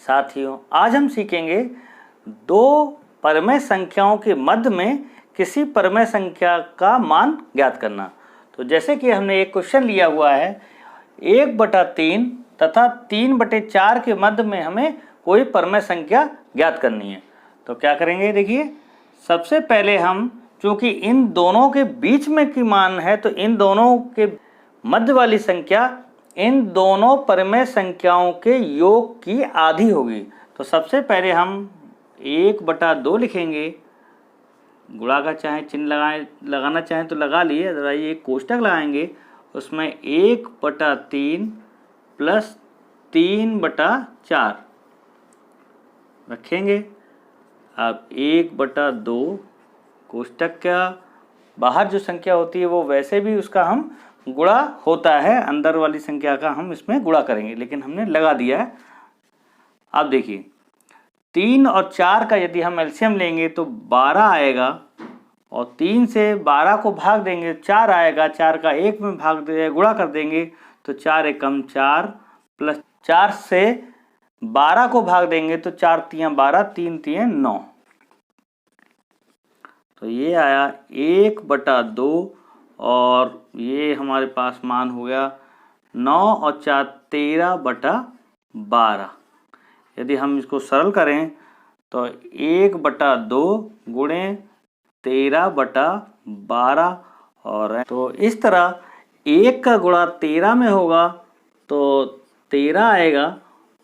साथियों, आज हम सीखेंगे दो परमेय संख्याओं के मध्य में किसी परमेय संख्या का मान ज्ञात करना। तो जैसे कि हमने एक क्वेश्चन लिया हुआ है 1/3 तथा 3/4 के मध्य में हमें कोई परमेय संख्या ज्ञात करनी है। तो क्या करेंगे, देखिए सबसे पहले हम, चूंकि इन दोनों के बीच में की मान है तो इन दोनों के मध्य वाली संख्या इन दोनों परमेय संख्याओं के योग की आधी होगी। तो सबसे पहले हम 1/2 लिखेंगे, गुणा का चाहे चिन्ह लगाना चाहें तो लगा लिए, अदरवाइज एक कोष्टक लगाएंगे, उसमें 1/3 प्लस 3/4 रखेंगे। अब 1/2 कोष्टक का बाहर जो संख्या होती है वो वैसे भी उसका हम गुणा होता है, अंदर वाली संख्या का हम इसमें गुणा करेंगे, लेकिन हमने लगा दिया है। अब देखिए 3 और 4 का यदि हम एलसीएम लेंगे तो 12 आएगा, और 3 से 12 को भाग देंगे 4 आएगा, 4 का 1 में भाग दे गुणा कर देंगे तो 4 एकम 4 प्लस 4 से 12 को भाग देंगे तो 4 तियां 12, 3 तियां 9। तो ये आया 1/2 और ये हमारे पास मान हो गया 9 और 4 13/12। यदि हम इसको सरल करें तो 1/2 गुणे 13/12, और तो इस तरह 1 का गुणा 13 में होगा तो 13 आएगा,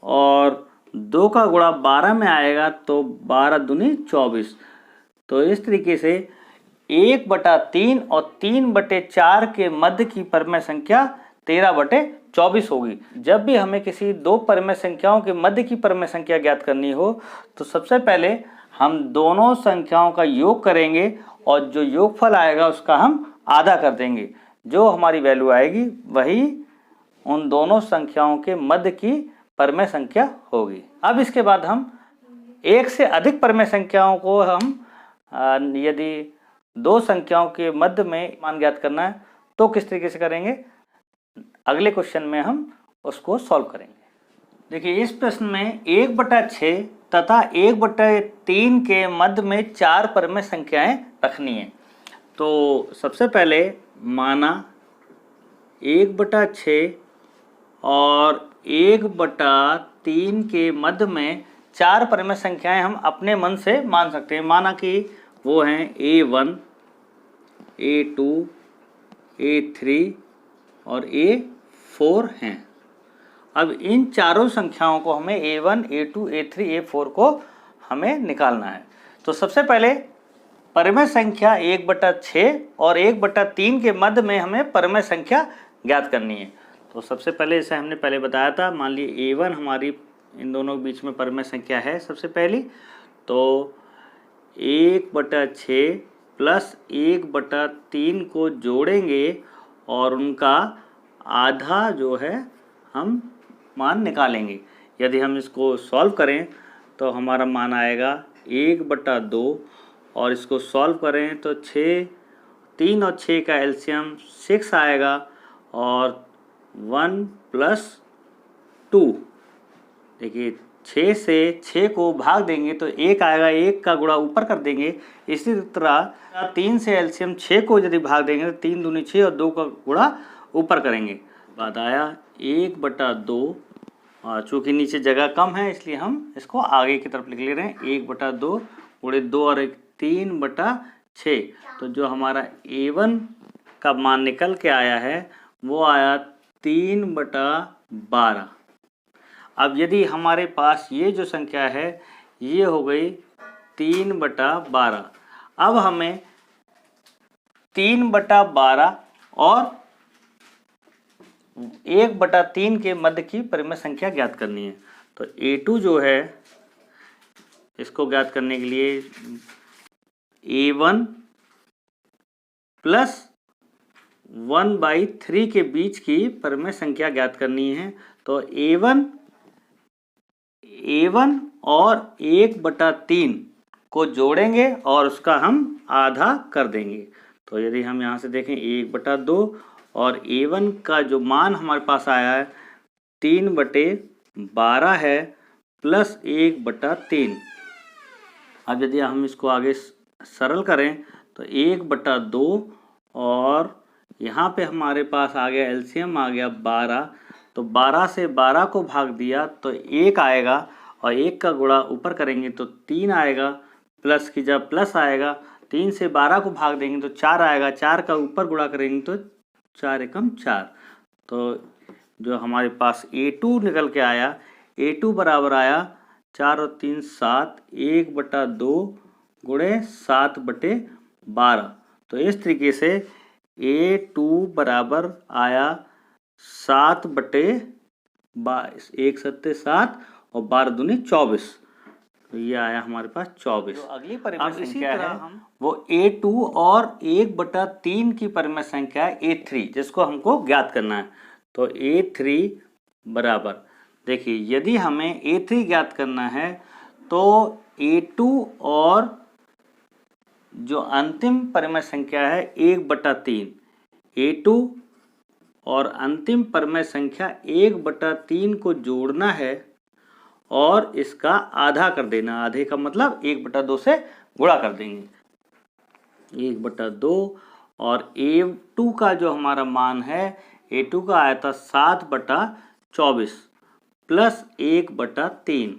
और 2 का गुणा 12 में आएगा तो 12 दूनी 24। तो इस तरीके से 1/3 और 3/4 के मध्य की परमेय संख्या 13/24 होगी। जब भी हमें किसी दो परमेय संख्याओं के मध्य की परमेय संख्या ज्ञात करनी हो तो सबसे पहले हम दोनों संख्याओं का योग करेंगे, और जो योगफल आएगा उसका हम आधा कर देंगे। जो हमारी वैल्यू आएगी वही उन दोनों संख्याओं के मध्य की परमेय संख्या होगी। अब इसके बाद हम एक से अधिक परमेय संख्याओं को हम यदि दो संख्याओं के मध्य में मान ज्ञात करना है तो किस तरीके से करेंगे, अगले क्वेश्चन में हम उसको सॉल्व करेंगे। देखिए इस प्रश्न में 1/6 तथा 1/3 के मध्य में 4 परमेय संख्याएं रखनी है। तो सबसे पहले माना 1/6 और 1/3 के मध्य में 4 परमेय संख्याएं हम अपने मन से मान सकते हैं। माना कि वो हैं A1, A2, A3 और A4 हैं। अब इन चारों संख्याओं को हमें A1, A2, A3, A4 को हमें निकालना है। तो सबसे पहले परमेय संख्या 1/6 और 1/3 के मध्य में हमें परमेय संख्या ज्ञात करनी है। तो सबसे पहले जैसे हमने पहले बताया था, मान ली A1 हमारी इन दोनों के बीच में परमेय संख्या है सबसे पहली, तो 1/6 प्लस 1/3 को जोड़ेंगे और उनका आधा जो है हम मान निकालेंगे। यदि हम इसको सॉल्व करें तो हमारा मान आएगा 1/2, और इसको सॉल्व करें तो 3 और 6 का एलसीएम 6 आएगा, और 1 + 2। देखिए 6 से 6 को भाग देंगे तो 1 आएगा, 1 का गुणा ऊपर कर देंगे। इसी तरह 3 से एलसीएम 6 को यदि भाग देंगे तो 3 दूनी 6 और 2 का गुणा ऊपर करेंगे। बात आया 1/2, चूँकि नीचे जगह कम है इसलिए हम इसको आगे की तरफ लिख ले रहे हैं। 1/2 गुणे 2 और 1 3/6। तो जो हमारा A1 का मान निकल के आया है वो आया 3/12। अब यदि हमारे पास ये जो संख्या है ये हो गई 3/12। अब हमें 3/12 और 1/3 के मध्य की परमेय संख्या ज्ञात करनी है। तो A2 जो है इसको ज्ञात करने के लिए A1 प्लस 1/3 के बीच की परमेय संख्या ज्ञात करनी है। तो A1 और 1/3 को जोड़ेंगे और उसका हम आधा कर देंगे। तो यदि हम यहाँ से देखें 1/2 और A1 का जो मान हमारे पास आया है 3/12 है, प्लस 1/3। अब यदि हम इसको आगे सरल करें तो 1/2 और यहाँ पे हमारे पास आ गया एलसीएम आ गया 12, तो 12 से 12 को भाग दिया तो 1 आएगा और 1 का गुणा ऊपर करेंगे तो 3 आएगा, प्लस की जब प्लस आएगा 3 से 12 को भाग देंगे तो 4 आएगा, 4 का ऊपर गुणा करेंगे तो 4 एकम 4। तो जो हमारे पास A2 निकल के आया, A2 बराबर आया 4 और 3 7, 1/2 गुणे 7/12। तो इस तरीके से A2 बराबर आया 7/22, 1 7 7 और 12 दूनी 24। तो ये आया हमारे पास 24। तो अगली परिमेय संख्या है वो A2 और 1/3 की परिमेय संख्या है A3, जिसको हमको ज्ञात करना है। तो A3 बराबर, देखिए यदि हमें A3 ज्ञात करना है तो A2 और जो अंतिम परिमेय संख्या है 1/3, A2 और अंतिम परिमेय संख्या 1/3 को जोड़ना है और इसका आधा कर देना। आधे का मतलब 1/2 से गुणा कर देंगे, 1/2। और A2 का जो हमारा मान है, A2 का आया था 7/24 प्लस 1/3।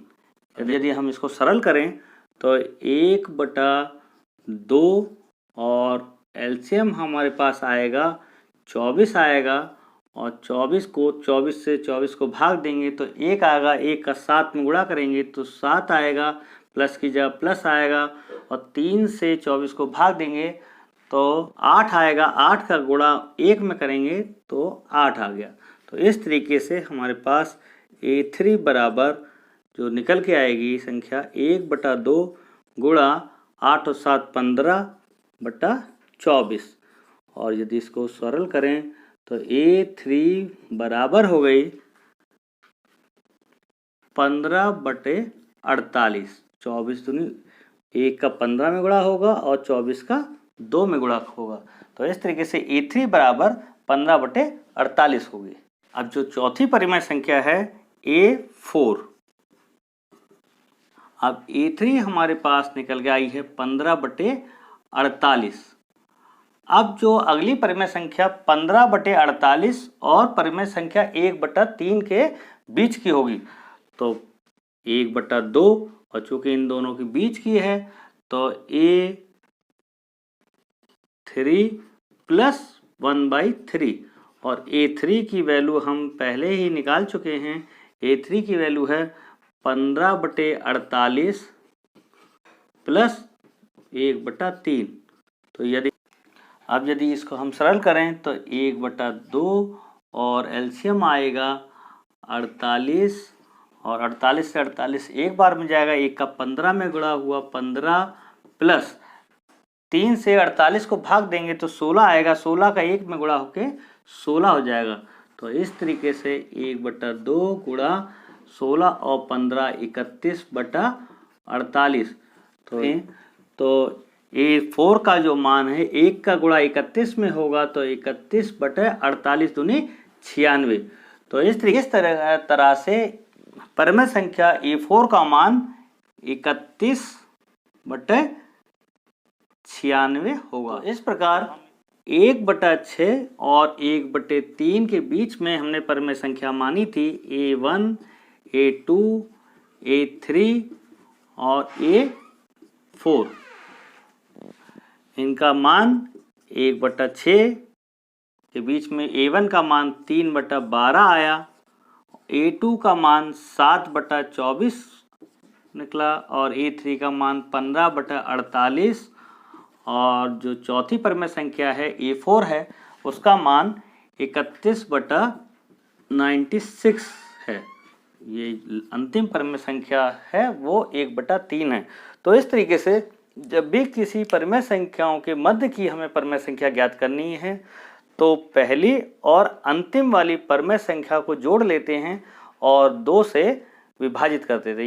यदि हम इसको सरल करें तो 1/2 और एलसीएम हमारे पास आएगा 24 आएगा, और 24 को 24 से 24 को भाग देंगे तो 1 आएगा, 1 का 7 में गुणा करेंगे तो 7 आएगा, प्लस की जगह प्लस आएगा, और 3 से 24 को भाग देंगे तो 8 आएगा, 8 का गुणा 1 में करेंगे तो 8 आ गया। तो इस तरीके से हमारे पास A3 बराबर जो निकल के आएगी संख्या 1/2 गुणा 8 और 7 15/24। और यदि इसको सरल करें तो A3 बराबर हो गई 15/48। 24 दूनी 1 का 15 में गुणा होगा और 24 का 2 में गुणा होगा। तो इस तरीके से A3 बराबर 15/48 होगी। अब जो चौथी परिमेय संख्या है A4। अब A3 हमारे पास निकल के आई है 15/48। अब जो अगली परिमेय संख्या 15/48 और परिमेय संख्या 1/3 के बीच की होगी, तो 1/2 और चूंकि इन दोनों के बीच की है तो A3 प्लस 1/3, और A3 की वैल्यू हम पहले ही निकाल चुके हैं। A3 की वैल्यू है 15/48 प्लस 1/3। तो यदि इसको हम सरल करें तो 1/2 और एलसीएम आएगा 48, और 48 से 48 एक बार में जाएगा, 1 का 15 में गुणा हुआ 15, प्लस 3 से 48 को भाग देंगे तो 16 आएगा, 16 का 1 में गुणा होके 16 हो जाएगा। तो इस तरीके से 1/2 गुणा 16 और 15 31/48। तो A4 का जो मान है 1 का गुणा 31 में होगा तो 31/48 दूनी 96। तो इस तरह से परिमेय संख्या A4 का मान 31/96 होगा। इस प्रकार 1/6 और 1/3 के बीच में हमने परिमेय संख्या मानी थी A1, A2, A3 और A4। इनका मान 1/6 के बीच में A1 का मान 3/12 आया, A2 का मान 7/24 निकला और A3 का मान 15/48, और जो चौथी परिमेय संख्या है A4 है उसका मान 31/96 है। ये अंतिम परिमेय संख्या है वो 1/3 है। तो इस तरीके से जब भी किसी परिमेय संख्याओं के मध्य की हमें परिमेय संख्या ज्ञात करनी है तो पहली और अंतिम वाली परिमेय संख्या को जोड़ लेते हैं और 2 से विभाजित करते थे।